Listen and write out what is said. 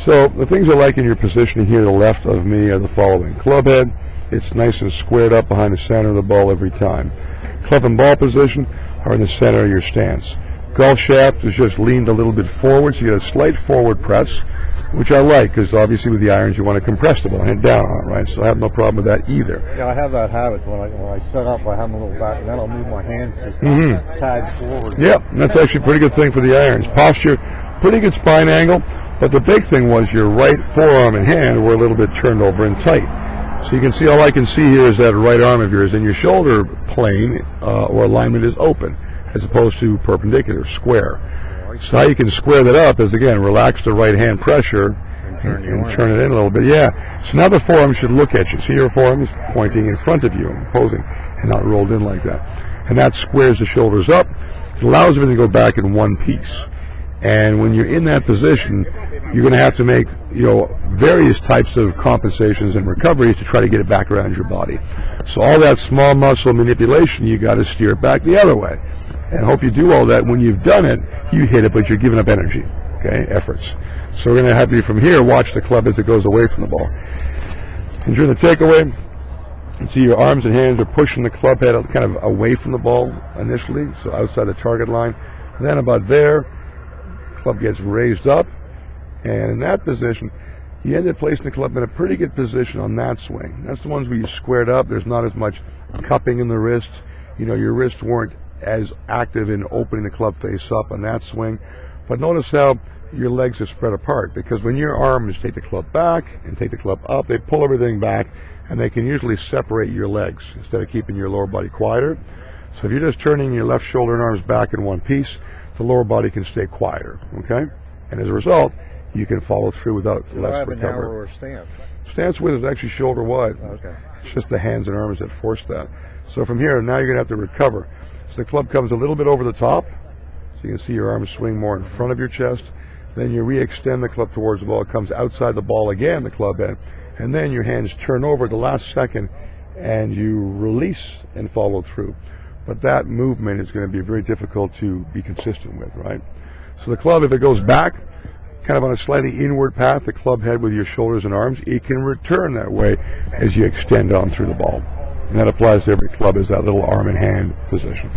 So the things I like in your positioning here to the left of me are the following. Club head, it's nice and squared up behind the center of the ball every time. Club and ball position are in the center of your stance. Golf shaft is just leaned a little bit forward, so you get a slight forward press, which I like, because obviously with the irons you want to compress the ball and hit down on it, right? So I have no problem with that either. Yeah, I have that habit. When I set up, I have them a little back, and then I'll move my hands just tag forward. Yeah, that's actually a pretty good thing for the irons. Posture, pretty good spine angle, but the big thing was your right forearm and hand were a little bit turned over and tight. So you can see, all I can see here is that right arm of yours, and your shoulder plane or alignment is open, as opposed to perpendicular, square. So how you can square that up is, again, relax the right hand pressure and turn it in a little bit. Yeah. So now the forearm should look at you. See, your forearm is pointing in front of you and posing, and not rolled in like that. And that squares the shoulders up. It allows everything to go back in one piece. And when you're in that position, you're going to have to make, various types of compensations and recoveries to try to get it back around your body. So all that small muscle manipulation, you got to steer it back the other way. And hope you do all that. When you've done it, you hit it, but you're giving up energy, efforts. So we're going to have you from here watch the club as it goes away from the ball. And during the takeaway, you see your arms and hands are pushing the club head kind of away from the ball initially, so outside the target line. And then about there, club gets raised up, and in that position, you end up placing the club in a pretty good position on that swing. That's the ones where you squared up. There's not as much cupping in the wrist. Your wrists weren't as active in opening the club face up on that swing. But notice how your legs are spread apart, because when your arms take the club back and take the club up, they pull everything back, and they can usually separate your legs instead of keeping your lower body quieter. So if you're just turning your left shoulder and arms back in one piece, the lower body can stay quieter, And as a result, you can follow through without less recovery. Narrower stance. Stance width is actually shoulder wide. Okay. It's just the hands and arms that force that. So from here, now you're going to have to recover. So the club comes a little bit over the top, so you can see your arms swing more in front of your chest. Then you re-extend the club towards the ball. It comes outside the ball again, the club head. And then your hands turn over at the last second, and you release and follow through. But that movement is going to be very difficult to be consistent with, right? So the club, if it goes back, kind of on a slightly inward path, the club head with your shoulders and arms, it can return that way as you extend on through the ball. And that applies to every club as that little arm and hand position.